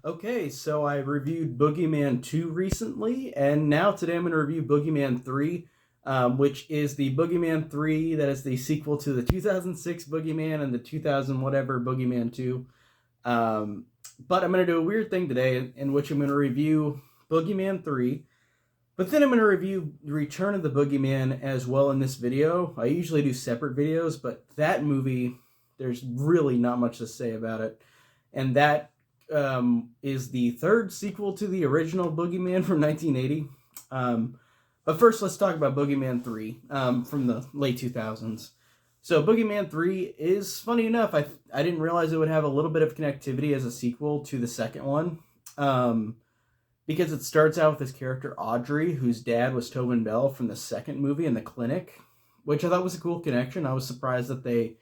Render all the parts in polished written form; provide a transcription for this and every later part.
Okay, so I reviewed Boogeyman 2 recently, and now today I'm going to review Boogeyman 3, which is the Boogeyman 3 that is the sequel to the 2006 Boogeyman and the 2000 whatever Boogeyman 2. Um, but I'm going to do a weird thing today in which I'm going to review Boogeyman 3, but then I'm going to review Return of the Boogeyman as well in this video. I usually do separate videos, but that movie, there's really not much to say about it. And that is the third sequel to the original Boogeyman from 1980. But first, let's talk about Boogeyman 3 from the late 2000s. So, Boogeyman 3 is, funny enough, I didn't realize it would have a little bit of connectivity as a sequel to the second one. Because it starts out with this character, Audrey, whose dad was Tobin Bell from the second movie in the clinic, which I thought was a cool connection. I was surprised that they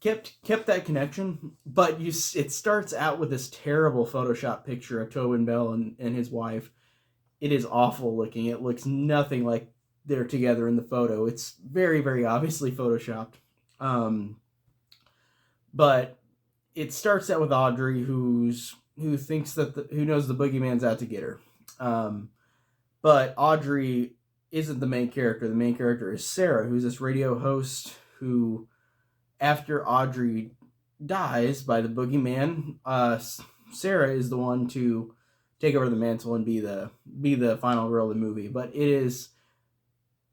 kept that connection, but it starts out with this terrible Photoshop picture of Tobin Bell and his wife. It is awful looking. It looks nothing like they're together in the photo. It's very, very obviously Photoshopped. Um, but it starts out with Audrey, who thinks that who knows the boogeyman's out to get her. But Audrey isn't the main character. The main character is Sarah, who's this radio host who, after Audrey dies by the boogeyman, Sarah is the one to take over the mantle and be the final girl of the movie. But it is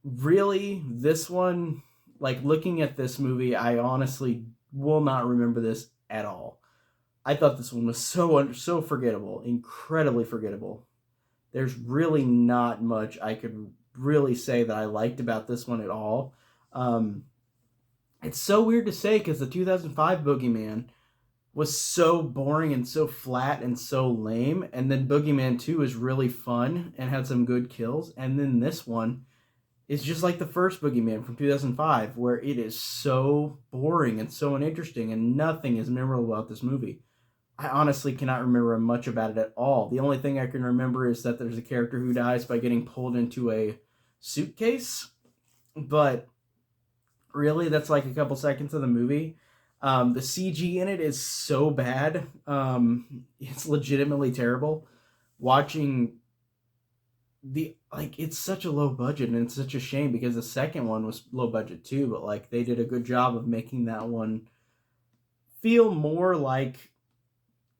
really this one. Like, looking at this movie, I honestly will not remember this at all. I thought this one was so forgettable, incredibly forgettable. There's really not much I could really say that I liked about this one at all. It's so weird to say because the 2005 Boogeyman was so boring and so flat and so lame, and then Boogeyman 2 is really fun and had some good kills, and then this one is just like the first Boogeyman from 2005, where it is so boring and so uninteresting, and nothing is memorable about this movie. I honestly cannot remember much about it at all. The only thing I can remember is that there's a character who dies by getting pulled into a suitcase, but really, that's like a couple seconds of the movie. The CG in it is so bad. It's legitimately terrible. Watching it's such a low budget, and it's such a shame because the second one was low budget too, but like they did a good job of making that one feel more like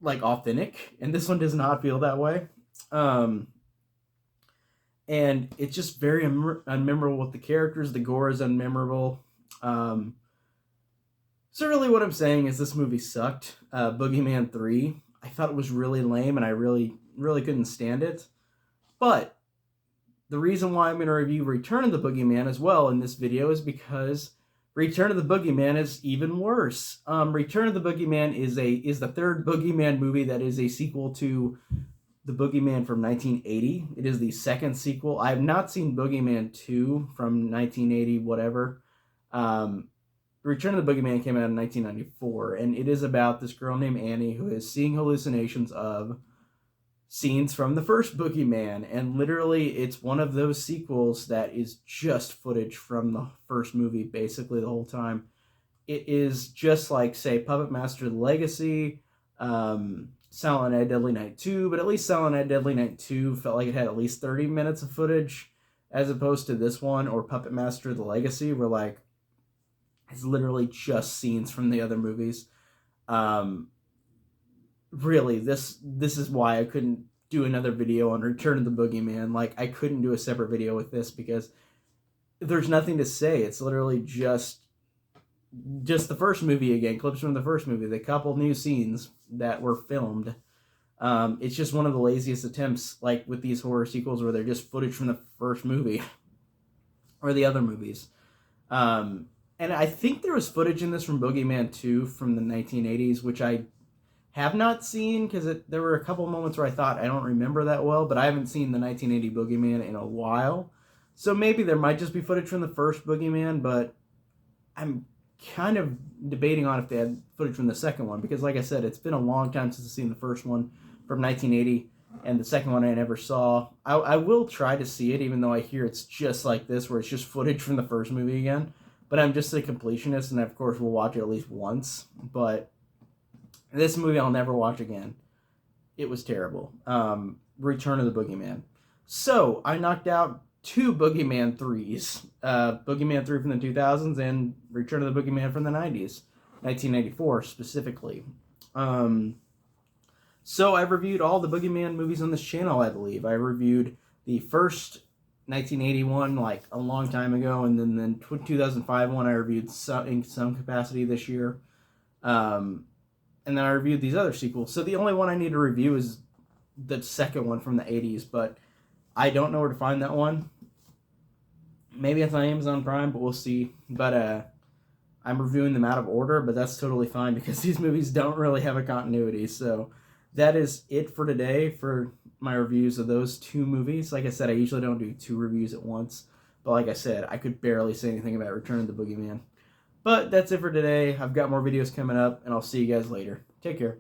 authentic, and this one does not feel that way. Um, and it's just very unmemorable with the characters. The gore is unmemorable. Um, so really, what I'm saying is this movie sucked. Boogeyman 3, I thought it was really lame, and I really couldn't stand it. But the reason why I'm going to review Return of the Boogeyman as well in this video is because Return of the Boogeyman is even worse. Return of the Boogeyman is the third Boogeyman movie that is a sequel to the Boogeyman from 1980. It is the second sequel. I have not seen Boogeyman 2 from 1980, whatever. Return of the Boogeyman came out in 1994, and it is about this girl named Annie who is seeing hallucinations of scenes from the first Boogeyman, and literally it's one of those sequels that is just footage from the first movie basically the whole time. It is just like, say, Puppet Master The Legacy, Silent Night Deadly Night 2, but at least Silent Night Deadly Night 2 felt like it had at least 30 minutes of footage, as opposed to this one, or Puppet Master The Legacy, where like it's literally just scenes from the other movies. Really, this is why I couldn't do another video on Return of the Boogeyman. Like, I couldn't do a separate video with this because there's nothing to say. It's literally just the first movie again, clips from the first movie, the couple new scenes that were filmed. It's just one of the laziest attempts, like with these horror sequels, where they're just footage from the first movie or the other movies. And I think there was footage in this from Boogeyman 2 from the 1980s, which I have not seen because there were a couple moments where I thought I don't remember that well, but I haven't seen the 1980 Boogeyman in a while. So maybe there might just be footage from the first Boogeyman, but I'm kind of debating on if they had footage from the second one, because like I said, it's been a long time since I've seen the first one from 1980, and the second one I never saw. I will try to see it, even though I hear it's just like this, where it's just footage from the first movie again. But I'm just a completionist, and of course we'll watch it at least once. But this movie I'll never watch again. it was terrible. Return of the Boogeyman. So I knocked out 2 Boogeyman 3s. Boogeyman 3 from the 2000s and Return of the Boogeyman from the 90s. 1994 specifically. So I've reviewed all the Boogeyman movies on this channel, I believe. I reviewed the first 1981 like a long time ago, and then the 2005 one I reviewed in some capacity this year. And then I reviewed these other sequels. So the only one I need to review is the second one from the 80s, but I don't know where to find that one. Maybe it's on Amazon Prime, but we'll see. But I'm reviewing them out of order, but that's totally fine because these movies don't really have a continuity. So that is it for today for my reviews of those 2 movies. Like I said, I usually don't do 2 reviews at once. But like I said, I could barely say anything about Return of the Boogeyman. But that's it for today. I've got more videos coming up, and I'll see you guys later. Take care.